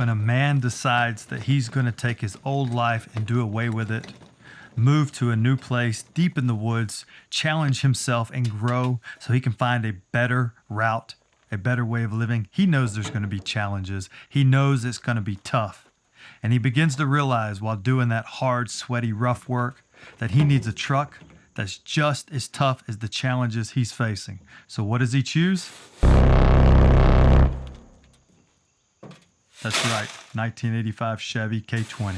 when a man decides that he's going to take his old life and do away with it, move to a new place deep in the woods, challenge himself and grow so he can find a better route, a better way of living. He knows there's going to be challenges. He knows it's going to be tough. And he begins to realize while doing that hard, sweaty, rough work that he needs a truck that's just as tough as the challenges he's facing. So what does he choose? That's right, 1985 Chevy K20.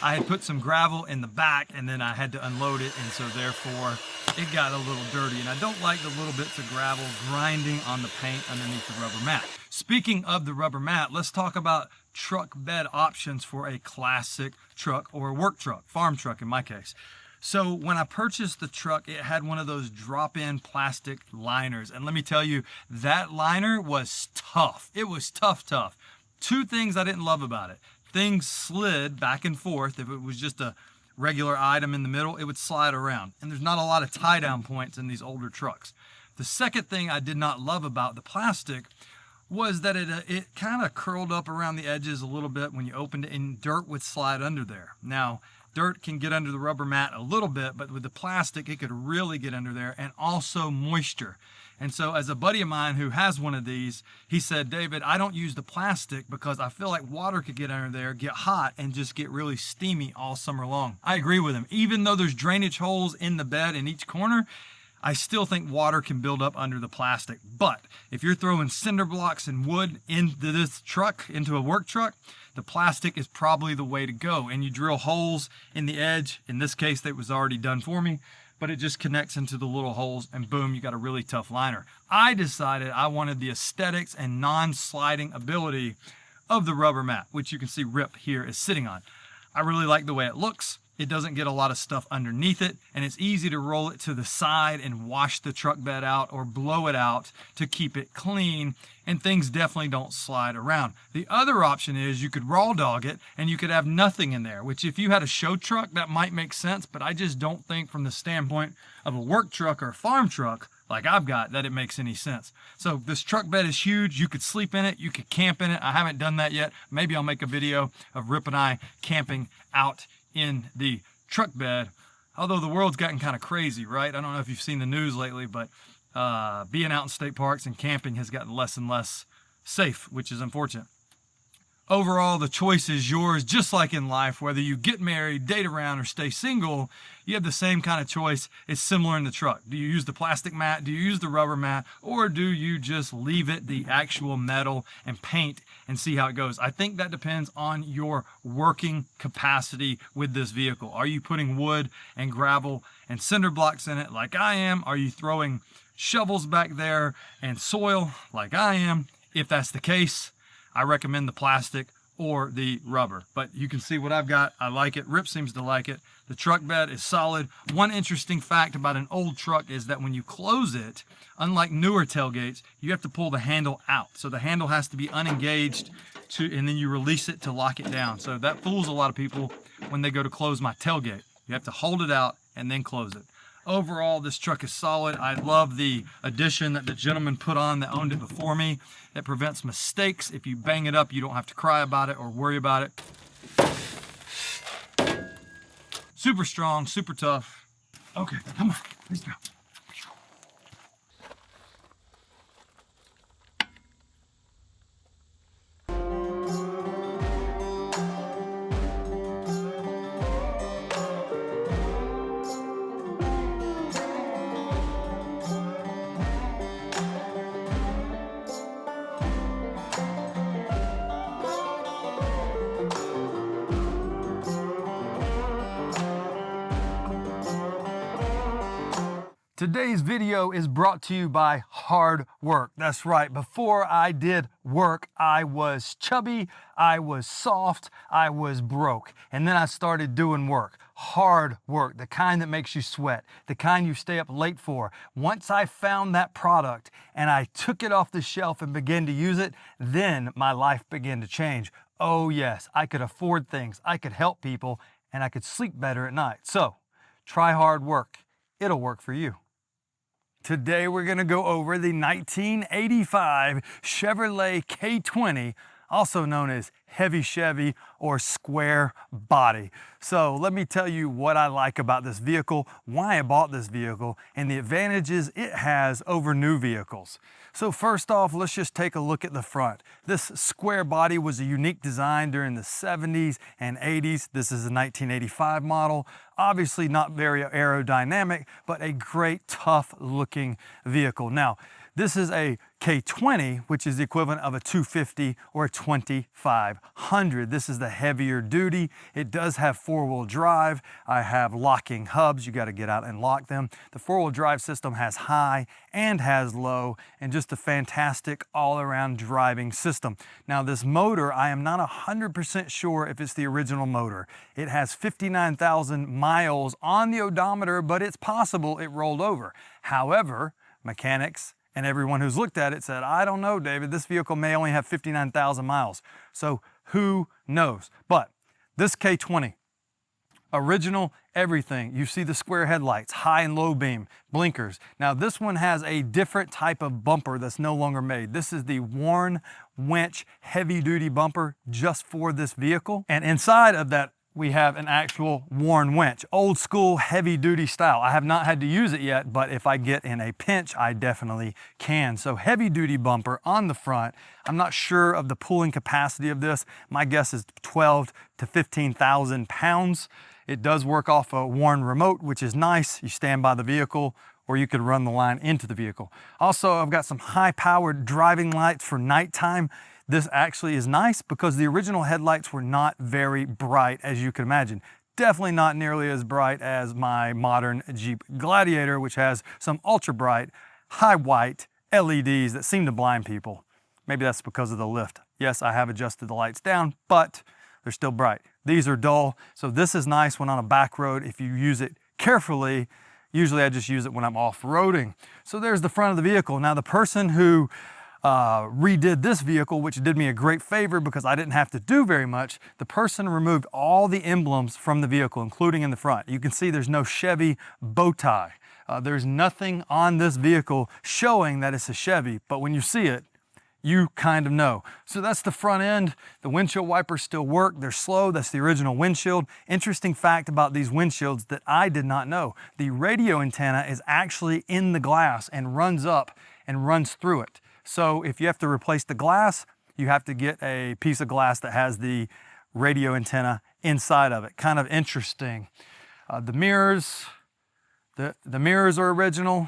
I had put some gravel in the back and then I had to unload it, and so therefore it got a little dirty, and I don't like the little bits of gravel grinding on the paint underneath the rubber mat. Speaking of the rubber mat, let's talk about truck bed options for a classic truck or a work truck, farm truck in my case. So when I purchased the truck, it had one of those drop-in plastic liners, and let me tell you, that liner was tough. It was tough. Two things I didn't love about it. Things slid back and forth. If it was just a regular item in the middle, it would slide around. And there's not a lot of tie-down points in these older trucks. The second thing I did not love about the plastic was that it kind of curled up around the edges a little bit when you opened it, and dirt would slide under there. Now, dirt can get under the rubber mat a little bit, but with the plastic, it could really get under there, and also moisture. And so as a buddy of mine who has one of these, he said, David, I don't use the plastic because I feel like water could get under there, get hot, and just get really steamy all summer long. I agree with him. Even though there's drainage holes in the bed in each corner, I still think water can build up under the plastic. But if you're throwing cinder blocks and wood into this truck, into a work truck, the plastic is probably the way to go. And you drill holes in the edge. In this case, that was already done for me, but it just connects into the little holes, and boom, you got a really tough liner. I decided I wanted the aesthetics and non-sliding ability of the rubber mat, which you can see Rip here is sitting on. I really like the way it looks. It doesn't get a lot of stuff underneath it, and it's easy to roll it to the side and wash the truck bed out or blow it out to keep it clean, and things definitely don't slide around. The other option is you could raw dog it and you could have nothing in there, which if you had a show truck, that might make sense, but I just don't think from the standpoint of a work truck or a farm truck like I've got that it makes any sense. So this truck bed is huge. You could sleep in it. You could camp in it. I haven't done that yet. Maybe I'll make a video of Rip and I camping out in the truck bed, although the world's gotten kind of crazy, right? I don't know if you've seen the news lately, but being out in state parks and camping has gotten less and less safe, which is unfortunate. Overall, the choice is yours, just like in life. Whether you get married, date around, or stay single, you have the same kind of choice. It's similar in the truck. Do you use the plastic mat? Do you use the rubber mat? Or do you just leave it the actual metal and paint and see how it goes? I think that depends on your working capacity with this vehicle. Are you putting wood and gravel and cinder blocks in it like I am? Are you throwing shovels back there and soil like I am? If that's the case, I recommend the plastic or the rubber, but you can see what I've got. I like it. Rip seems to like it. The truck bed is solid. One interesting fact about an old truck is that when you close it, unlike newer tailgates, you have to pull the handle out. So the handle has to be unengaged and then you release it to lock it down. So that fools a lot of people when they go to close my tailgate. You have to hold it out and then close it. Overall, this truck is solid. I love the addition that the gentleman put on that owned it before me. That prevents mistakes. If you bang it up, you don't have to cry about it or worry about it. Super strong, super tough. Okay, come on, let's go. Today's video is brought to you by hard work. That's right. Before I did work, I was chubby, I was soft, I was broke. And then I started doing work. Hard work, the kind that makes you sweat, the kind you stay up late for. Once I found that product and I took it off the shelf and began to use it, then my life began to change. Oh yes, I could afford things, I could help people, and I could sleep better at night. So, try hard work. It'll work for you. Today we're going to go over the 1985 Chevrolet K20, also known as Heavy Chevy or square body. So let me tell you what I like about this vehicle, why I bought this vehicle, and the advantages it has over new vehicles. So first off, let's just take a look at the front. This square body was a unique design during the 70s and 80s. This is a 1985 model. Obviously not very aerodynamic, but a great, tough looking vehicle. Now, this is a K20, which is the equivalent of a 250 or a 2500. This is the heavier duty. It does have four-wheel drive. I have locking hubs. You got to get out and lock them. The four-wheel drive system has high and has low, and just a fantastic all-around driving system. Now, this motor, I am not 100% sure if it's the original motor. It has 59,000 miles on the odometer, but it's possible it rolled over. However, mechanics and everyone who's looked at it said, I don't know, David, this vehicle may only have 59,000 miles. So who knows? But this K20, original everything. You see the square headlights, high and low beam, blinkers. Now this one has a different type of bumper that's no longer made. This is the Warn Winch heavy duty bumper just for this vehicle. And inside of that, we have an actual Warn winch, old school heavy duty style. I have not had to use it yet, but if I get in a pinch, I definitely can. So heavy duty bumper on the front. I'm not sure of the pulling capacity of this. My guess is 12 to 15,000 pounds. It does work off a Warn remote, which is nice. You stand by the vehicle, or you could run the line into the vehicle. Also, I've got some high powered driving lights for nighttime. This actually is nice because the original headlights were not very bright, as you can imagine. Definitely not nearly as bright as my modern Jeep Gladiator, which has some ultra bright, high white LEDs that seem to blind people. Maybe that's because of the lift. Yes, I have adjusted the lights down, but they're still bright. These are dull, so this is nice when on a back road if you use it carefully. Usually I just use it when I'm off-roading. So there's the front of the vehicle. Now the person who redid this vehicle, which did me a great favor because I didn't have to do very much. The person removed all the emblems from the vehicle, including in the front. You can see there's no Chevy bow tie. There's nothing on this vehicle showing that it's a Chevy, but when you see it, you kind of know. So that's the front end. The windshield wipers still work. They're slow. That's the original windshield. Interesting fact about these windshields that I did not know. The radio antenna is actually in the glass and runs up and runs through it. So if you have to replace the glass, you have to get a piece of glass that has the radio antenna inside of it. Kind of interesting. The mirrors are original.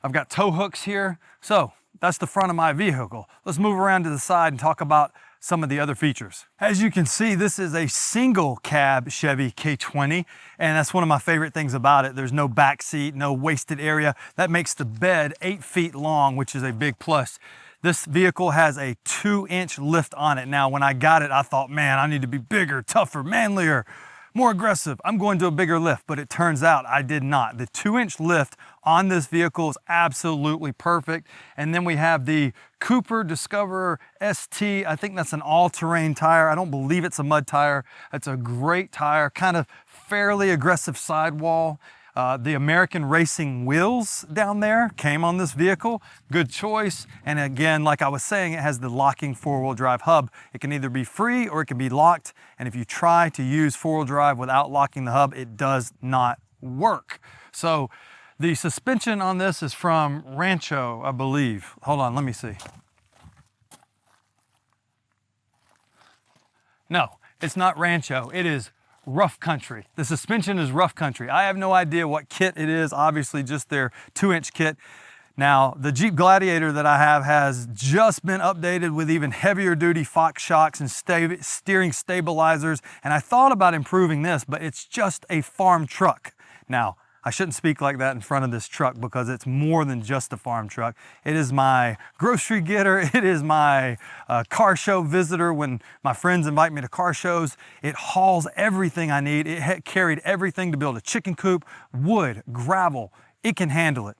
I've got tow hooks here. So that's the front of my vehicle. Let's move around to the side and talk about some of the other features. As you can see, this is a single cab Chevy K20, and that's one of my favorite things about it. There's no back seat, no wasted area. That makes the bed 8 feet long, which is a big plus. This vehicle has a 2-inch lift on it. Now, when I got it, I thought, man, I need to be bigger, tougher, manlier, more aggressive. I'm going to a bigger lift, but it turns out I did not. The 2-inch lift on this vehicle is absolutely perfect. And then we have the Cooper Discoverer ST. I think that's an all-terrain tire. I don't believe it's a mud tire. It's a great tire, kind of fairly aggressive sidewall. The American Racing wheels down there came on this vehicle. Good choice. And again, like I was saying, it has the locking four-wheel drive hub. It can either be free or it can be locked. And if you try to use four-wheel drive without locking the hub, it does not work. So the suspension on this is from Rancho, I believe. Hold on, let me see. No, it's not Rancho. It is Rough Country. The suspension is Rough Country. I have no idea what kit it is, obviously just their 2-inch kit. Now, the Jeep Gladiator that I have has just been updated with even heavier duty Fox shocks and steering stabilizers, and I thought about improving this, but it's just a farm truck. Now, I shouldn't speak like that in front of this truck because it's more than just a farm truck. It is my grocery getter. It is my car show visitor when my friends invite me to car shows. It hauls everything I need. It carried everything to build a chicken coop, wood, gravel. It can handle it.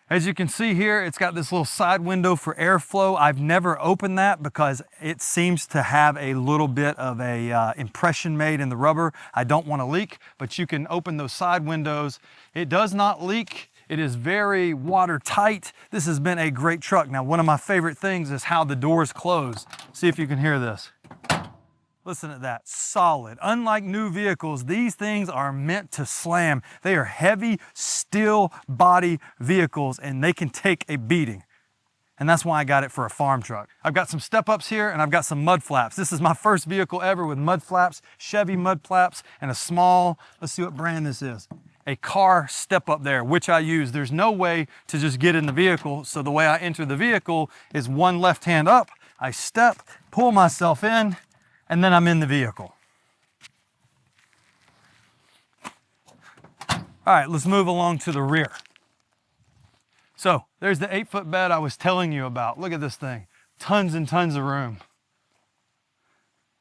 As you can see here, it's got this little side window for airflow. I've never opened that because it seems to have a little bit of a impression made in the rubber. I don't want to leak, but you can open those side windows. It does not leak. It is very watertight. This has been a great truck. Now, one of my favorite things is how the doors close. See if you can hear this. Listen to that, solid. Unlike new vehicles, these things are meant to slam. They are heavy steel body vehicles and they can take a beating. And that's why I got it for a farm truck. I've got some step ups here and I've got some mud flaps. This is my first vehicle ever with mud flaps, Chevy mud flaps, and a small, let's see what brand this is. A car step up there, which I use. There's no way to just get in the vehicle. So the way I enter the vehicle is one left hand up, I step, pull myself in, and then I'm in the vehicle. All right, let's move along to the rear. So there's the 8-foot bed I was telling you about. Look at this thing, tons and tons of room.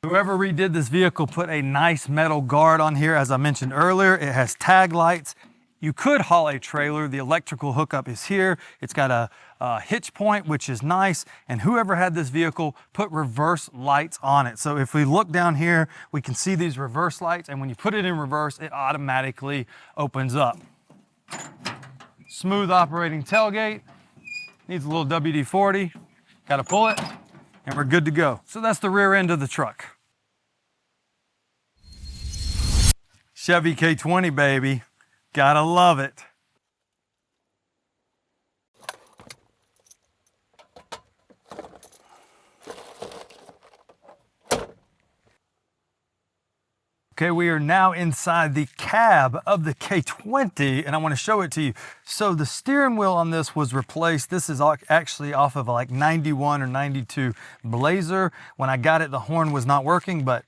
Whoever redid this vehicle put a nice metal guard on here. As I mentioned earlier, it has tag lights. You could haul a trailer. The electrical hookup is here. It's got a hitch point, which is nice. And whoever had this vehicle put reverse lights on it. So if we look down here, we can see these reverse lights. And when you put it in reverse, it automatically opens up. Smooth operating tailgate. Needs a little WD-40. Got to pull it and we're good to go. So that's the rear end of the truck. Chevy K20, baby. Gotta love it. Okay, we are now inside the cab of the K20 and I want to show it to you. So the steering wheel on this was replaced. This is actually off of like 91 or 92 Blazer. When I got it, the horn was not working, but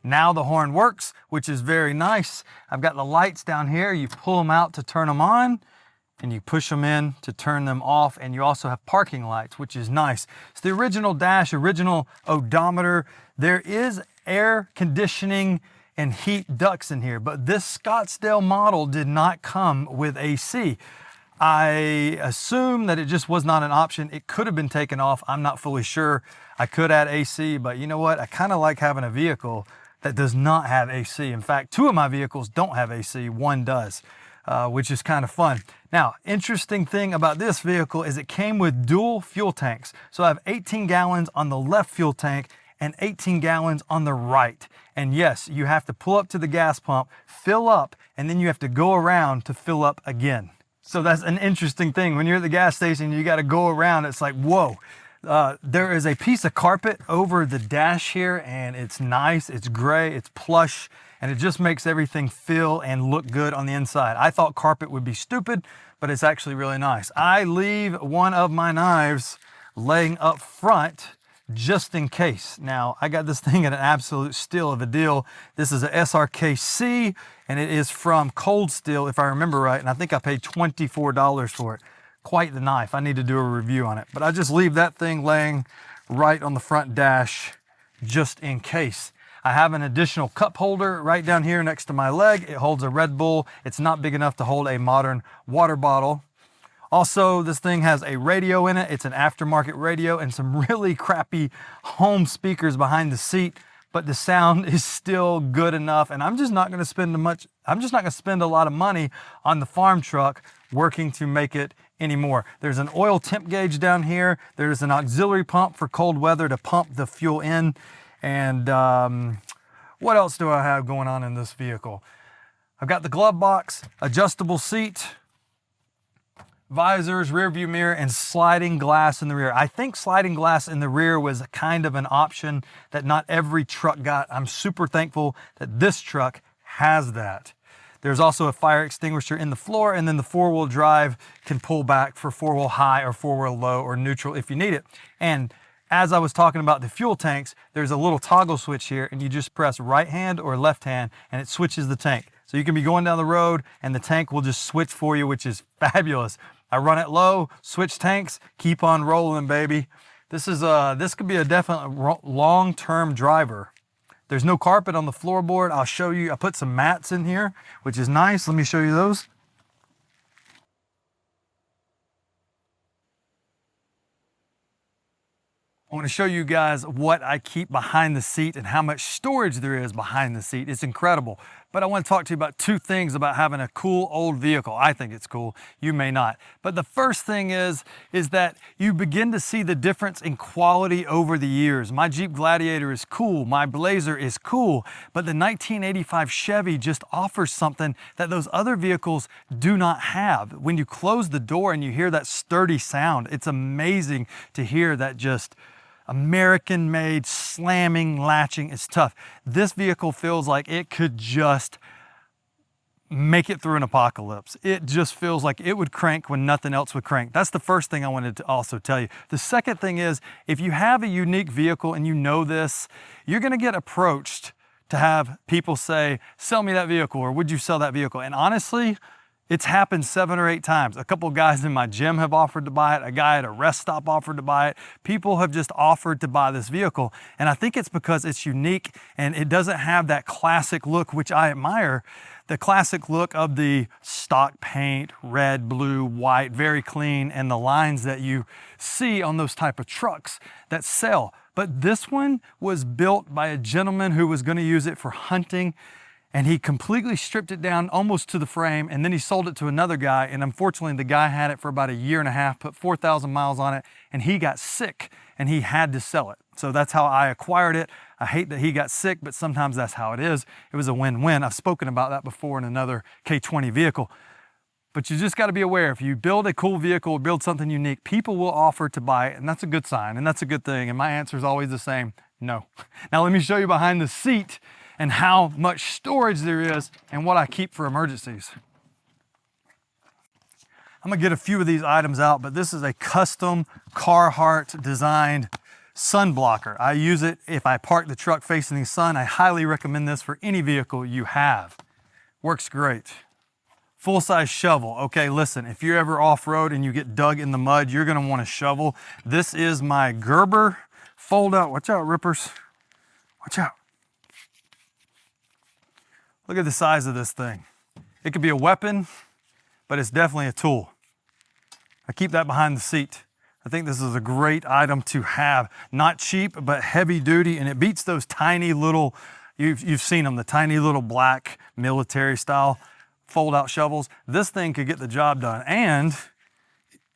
now the horn works, which is very nice. I've got the lights down here. You pull them out to turn them on and you push them in to turn them off. And you also have parking lights, which is nice. It's the original dash, original odometer. There is air conditioning and heat ducts in here, but this Scottsdale model did not come with AC. I assume that it just was not an option. It could have been taken off. I'm not fully sure. I could add AC, but you know what? I kind of like having a vehicle that does not have AC. In fact, 2 of my vehicles don't have AC, 1 does, which is kind of fun. Now, interesting thing about this vehicle is it came with dual fuel tanks. So I have 18 gallons on the left fuel tank and 18 gallons on the right. And yes, you have to pull up to the gas pump, fill up, and then you have to go around to fill up again. So that's an interesting thing. When you're at the gas station, you got to go around. It's like, whoa. There is a piece of carpet over the dash here and it's nice, it's gray, it's plush, and it just makes everything feel and look good on the inside. I thought carpet would be stupid, but it's actually really nice. I leave one of my knives laying up front just in case. Now, I got this thing at an absolute steal of a deal. This is a SRKC and it is from Cold Steel, if I remember right, and I think I paid $24 for it. Quite the knife. I need to do a review on it, but I just leave that thing laying right on the front dash just in case. I have an additional cup holder right down here next to my leg. It holds a Red Bull. It's not big enough to hold a modern water bottle. Also, this thing has a radio in it. It's an aftermarket radio and some really crappy home speakers behind the seat, but the sound is still good enough. And I'm just not going to spend a lot of money on the farm truck working to make it anymore. There's an oil temp gauge down here. There's an auxiliary pump for cold weather to pump the fuel in. And what else do I have going on in this vehicle? I've got the glove box, adjustable seat, visors, rear view mirror, and sliding glass in the rear. I think sliding glass in the rear was kind of an option that not every truck got. I'm super thankful that this truck has that. There's also a fire extinguisher in the floor, and then the 4-wheel drive can pull back for 4-wheel high or 4-wheel low or neutral if you need it. And as I was talking about the fuel tanks, there's a little toggle switch here, and you just press right hand or left hand, and it switches the tank. So you can be going down the road and the tank will just switch for you, which is fabulous. I run it low, switch tanks, keep on rolling, baby. This could be a definite long-term driver. There's no carpet on the floorboard. I'll show you, I put some mats in here, which is nice. Let me show you those. I want to show you guys what I keep behind the seat and how much storage there is behind the seat. It's incredible. But I want to talk to you about two things about having a cool old vehicle. I think it's cool. You may not. But the first thing is that you begin to see the difference in quality over the years. My Jeep Gladiator is cool. My Blazer is cool. But the 1985 Chevy just offers something that those other vehicles do not have. When you close the door and you hear that sturdy sound, it's amazing to hear that just American-made slamming, latching is tough. This vehicle feels like it could just make it through an apocalypse. It just feels like it would crank when nothing else would crank. That's the first thing I wanted to also tell you. The second thing is, if you have a unique vehicle and you know this, you're gonna get approached to have people say, sell me that vehicle, or would you sell that vehicle? And honestly, it's happened 7 or 8 times. A couple of guys in my gym have offered to buy it. A guy at a rest stop offered to buy it. People have just offered to buy this vehicle. And I think it's because it's unique and it doesn't have that classic look, which I admire. The classic look of the stock paint, red, blue, white, very clean, and the lines that you see on those type of trucks that sell. But this one was built by a gentleman who was going to use it for hunting. And he completely stripped it down almost to the frame, and then he sold it to another guy, and unfortunately the guy had it for about 1.5 years, put 4,000 miles on it, and he got sick and he had to sell it. So that's how I acquired it. I hate that he got sick, but sometimes that's how it is. It was a win-win. I've spoken about that before in another K20 vehicle. But you just got to be aware, if you build a cool vehicle or build something unique, people will offer to buy it, and that's a good sign, and that's a good thing. And my answer is always the same, no. Now let me show you behind the seat and how much storage there is and what I keep for emergencies. I'm gonna get a few of these items out, but this is a custom Carhartt designed sun blocker. I use it if I park the truck facing the sun. I highly recommend this for any vehicle you have. Works great. Full-size shovel. Okay, listen, if you're ever off-road and you get dug in the mud, you're gonna want a shovel. This is my Gerber fold-out. Watch out, rippers. Watch out. Look at the size of this thing. It could be a weapon, but it's definitely a tool. I keep that behind the seat. I think this is a great item to have. Not cheap, but heavy duty, and it beats those tiny little, you've seen them, the tiny little black military style fold-out shovels. This thing could get the job done. And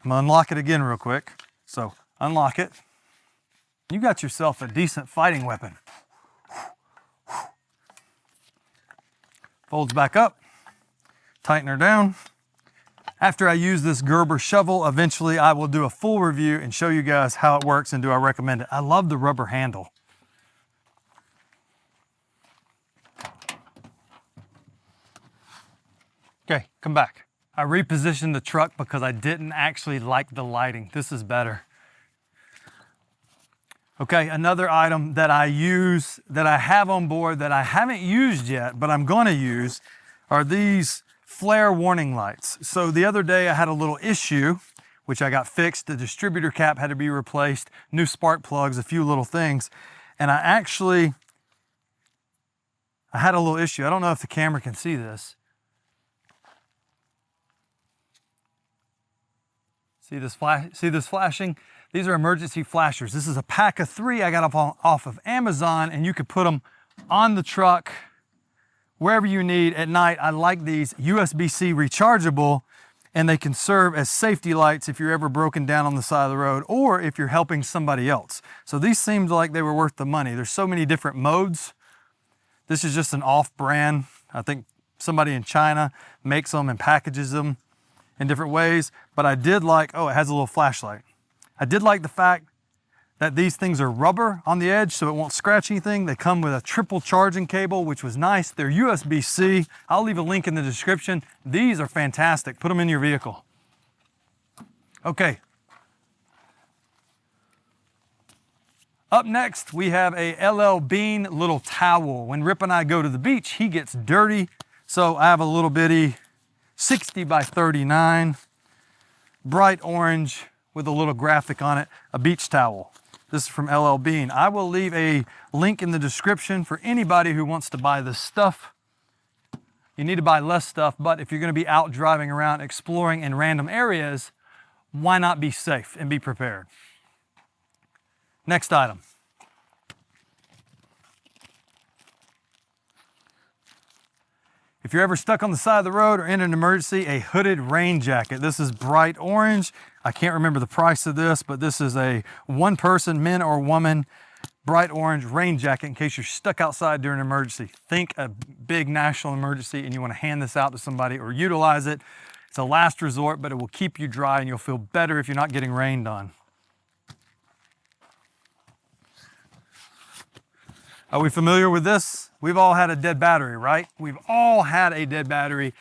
I'm gonna unlock it again real quick. So unlock it. You got yourself a decent fighting weapon. Folds back up, tighten her down. After I use this Gerber shovel, eventually I will do a full review and show you guys how it works and do I recommend it. I love the rubber handle. Okay, come back. I repositioned the truck because I didn't actually like the lighting. This is better. Okay, another item that I use, that I have on board that I haven't used yet, but I'm gonna use, are these flare warning lights. So the other day I had a little issue, which I got fixed. The distributor cap had to be replaced, new spark plugs, a few little things. And I had a little issue. I don't know if the camera can see this. See this flashing? These are emergency flashers. This is a pack of 3 I got off of Amazon, and you could put them on the truck, wherever you need at night. I like these, USB-C rechargeable, and they can serve as safety lights if you're ever broken down on the side of the road or if you're helping somebody else. So these seemed like they were worth the money. There's so many different modes. This is just an off-brand. I think somebody in China makes them and packages them in different ways, but I did like, oh, it has a little flashlight. I did like the fact that these things are rubber on the edge so it won't scratch anything. They come with a triple charging cable, which was nice. They're USB-C. I'll leave a link in the description. These are fantastic. Put them in your vehicle. Okay. Up next, we have a LL Bean little towel. When Rip and I go to the beach, he gets dirty. So I have a little bitty 60 by 39, bright orange with a little graphic on it, a beach towel. This is from LL Bean. I will leave a link in the description for anybody who wants to buy this stuff. You need to buy less stuff, but if you're gonna be out driving around, exploring in random areas, why not be safe and be prepared? Next item. If you're ever stuck on the side of the road or in an emergency, a hooded rain jacket. This is bright orange. I can't remember the price of this, but this is a one person, man or woman, bright orange rain jacket in case you're stuck outside during an emergency. Think a big national emergency and you want to hand this out to somebody or utilize it. It's a last resort, but it will keep you dry and you'll feel better if you're not getting rained on. Are we familiar with this? We've all had a dead battery, right? We've all had a dead battery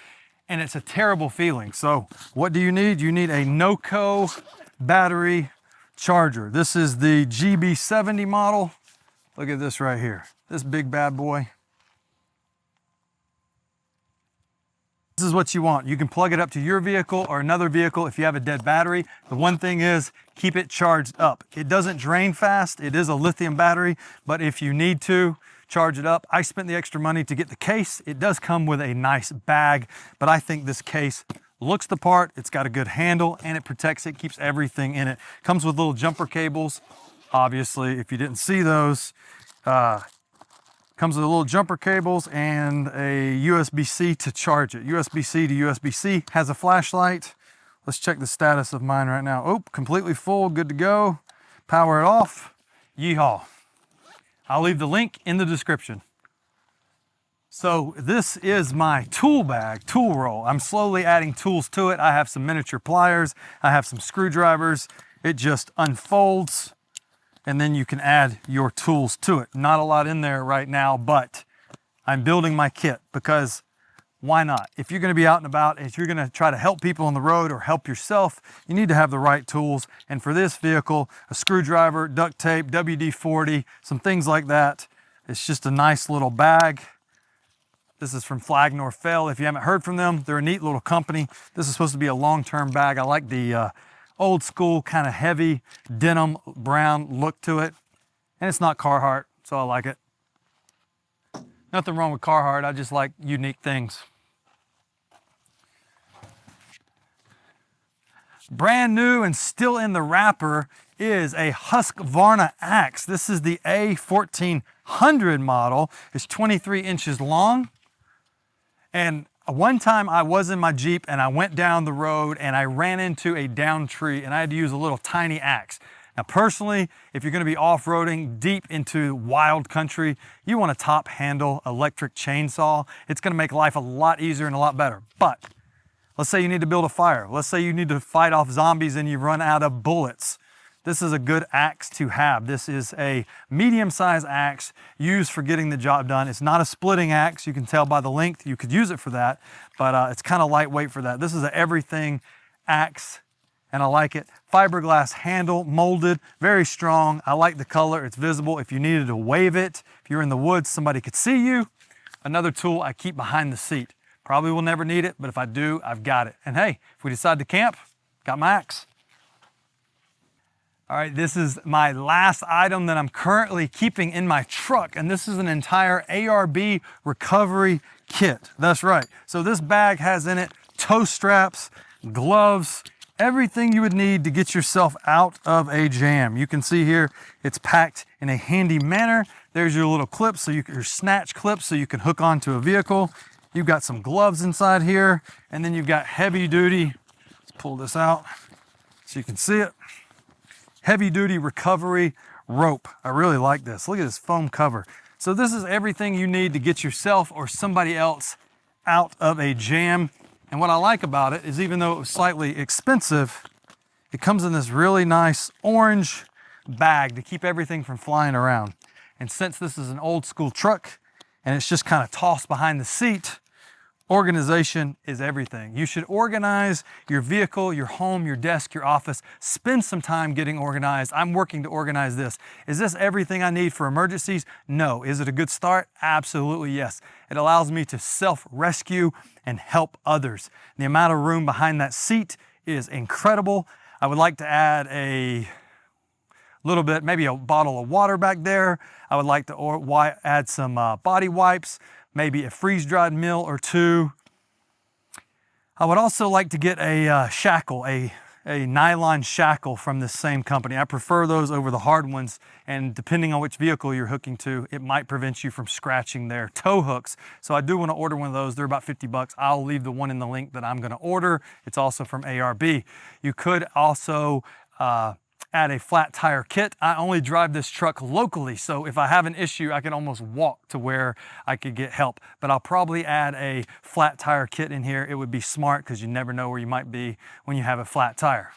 and it's a terrible feeling. So what do you need? You need a NOCO battery charger. This is the GB70 model. Look at this right here. This big bad boy. This is what you want. You can plug it up to your vehicle or another vehicle if you have a dead battery. The one thing is, keep it charged up. It doesn't drain fast. It is a lithium battery, but if you need to charge it up, I spent the extra money to get the case. It does come with a nice bag, but I think this case looks the part. It's got a good handle and it protects it, keeps everything in it. Comes with little jumper cables. Obviously, if you didn't see those, comes with little jumper cables and a USB-C to charge it. USB-C to USB-C, has a flashlight. Let's check the status of mine right now. Oh, completely full, good to go. Power it off, yeehaw. I'll leave the link in the description. So this is my tool bag, tool roll. I'm slowly adding tools to it. I have some miniature pliers. I have some screwdrivers. It just unfolds and then you can add your tools to it. Not a lot in there right now, but I'm building my kit because why not? If you're gonna be out and about, if you're gonna try to help people on the road or help yourself, you need to have the right tools. And for this vehicle, a screwdriver, duct tape, WD-40, some things like that. It's just a nice little bag. This is from Flag Nor Fail. If you haven't heard from them, they're a neat little company. This is supposed to be a long-term bag. I like the old school kind of heavy denim brown look to it. And it's not Carhartt, so I like it. Nothing wrong with Carhartt, I just like unique things. Brand new and still in the wrapper is a Husqvarna axe. This is the A1400 model. It's 23 inches long. And one time I was in my Jeep and I went down the road and I ran into a downed tree and I had to use a little tiny axe. Now personally, if you're gonna be off-roading deep into wild country, you want a top handle electric chainsaw. It's gonna make life a lot easier and a lot better. But let's say you need to build a fire. Let's say you need to fight off zombies and you run out of bullets. This is a good axe to have. This is a medium-sized axe used for getting the job done. It's not a splitting axe. You can tell by the length. You could use it for that, but it's kind of lightweight for that. This is an everything axe, and I like it. Fiberglass handle, molded, very strong. I like the color. It's visible. If you needed to wave it, if you're in the woods, somebody could see you. Another tool I keep behind the seat. Probably will never need it, but if I do, I've got it. And hey, if we decide to camp, got my axe. All right, this is my last item that I'm currently keeping in my truck, and this is an entire ARB recovery kit. That's right. So this bag has in it toe straps, gloves, everything you would need to get yourself out of a jam. You can see here, it's packed in a handy manner. There's your little clips, so your snatch clips, so you can hook onto a vehicle. You've got some gloves inside here, and then you've got heavy duty. Let's pull this out so you can see it. Heavy duty recovery rope. I really like this. Look at this foam cover. So this is everything you need to get yourself or somebody else out of a jam. And what I like about it is even though it was slightly expensive, it comes in this really nice orange bag to keep everything from flying around. And since this is an old school truck and it's just kind of tossed behind the seat, Organization is everything. You should organize your vehicle, your home, your desk, your office. Spend some time getting organized. I'm working to organize this. Is this everything I need for emergencies? No. Is it a good start? Absolutely yes. It allows me to self-rescue and help others. The amount of room behind that seat is incredible. I would like to add a little bit, maybe a bottle of water back there. I would like to add some body wipes, maybe a freeze-dried meal or two. I would also like to get a shackle, a nylon shackle from this same company. I prefer those over the hard ones, and depending on which vehicle you're hooking to, it might prevent you from scratching their tow hooks. So I do want to order one of those. They're about 50 bucks. I'll leave the one in the link that I'm going to order. It's also from ARB. You could also add a flat tire kit. I only drive this truck locally, so if I have an issue, I can almost walk to where I could get help. But I'll probably add a flat tire kit in here. It would be smart because you never know where you might be when you have a flat tire.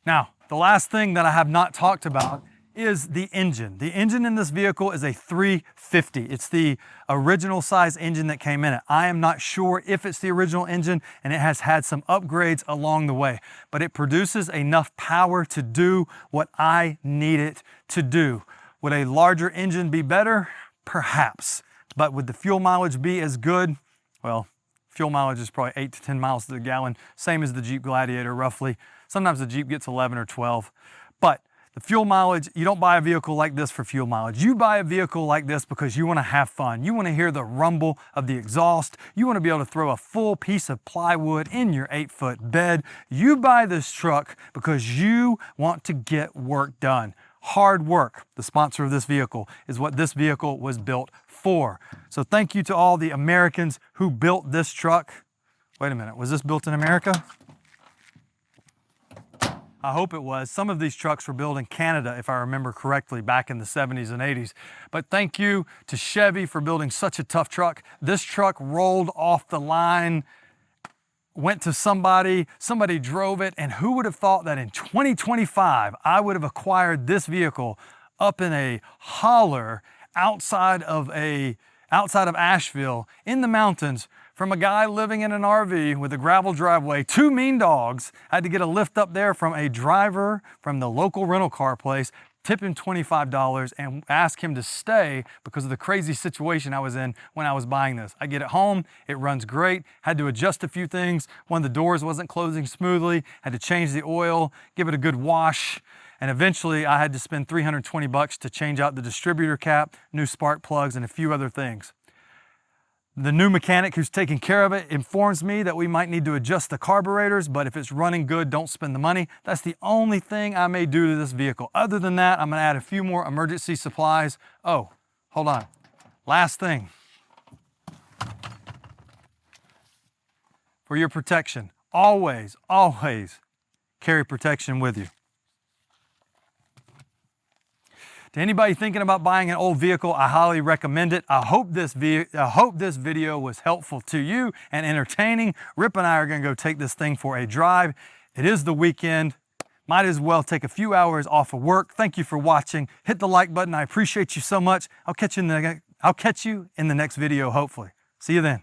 Now, the last thing that I have not talked about is the engine. The engine in this vehicle is a 350. It's the original size engine that came in it. I am not sure if it's the original engine, and it has had some upgrades along the way, but it produces enough power to do what I need it to do. Would a larger engine be better? Perhaps. But would the fuel mileage be as good? Well, fuel mileage is probably 8 to 10 miles to the gallon, same as the Jeep Gladiator roughly. Sometimes the Jeep gets 11 or 12. But the fuel mileage, you don't buy a vehicle like this for fuel mileage. You buy a vehicle like this because you want to have fun. You want to hear the rumble of the exhaust. You want to be able to throw a full piece of plywood in your 8-foot bed. You buy this truck because you want to get work done. Hard work, the sponsor of this vehicle, is what this vehicle was built for. So thank you to all the Americans who built this truck. Wait a minute, was this built in America? I hope it was. Some of these trucks were built in Canada, if I remember correctly, back in the 70s and 80s. But thank you to Chevy for building such a tough truck. This truck rolled off the line, went to somebody drove it, and who would have thought that in 2025, I would have acquired this vehicle up in a holler outside of Asheville in the mountains from a guy living in an RV with a gravel driveway, 2 mean dogs. I had to get a lift up there from a driver from the local rental car place, tip him $25 and ask him to stay because of the crazy situation I was in when I was buying this. I get it home, it runs great, had to adjust a few things. One of the doors wasn't closing smoothly, had to change the oil, give it a good wash, and eventually I had to spend 320 bucks to change out the distributor cap, new spark plugs, and a few other things. The new mechanic who's taking care of it informs me that we might need to adjust the carburetors, but if it's running good, don't spend the money. That's the only thing I may do to this vehicle. Other than that, I'm gonna add a few more emergency supplies. Oh, hold on. Last thing. For your protection, always, always carry protection with you. To anybody thinking about buying an old vehicle, I highly recommend it. I hope this video was helpful to you and entertaining. Rip and I are gonna go take this thing for a drive. It is the weekend. Might as well take a few hours off of work. Thank you for watching. Hit the like button. I appreciate you so much. I'll catch you in the next video, hopefully. See you then.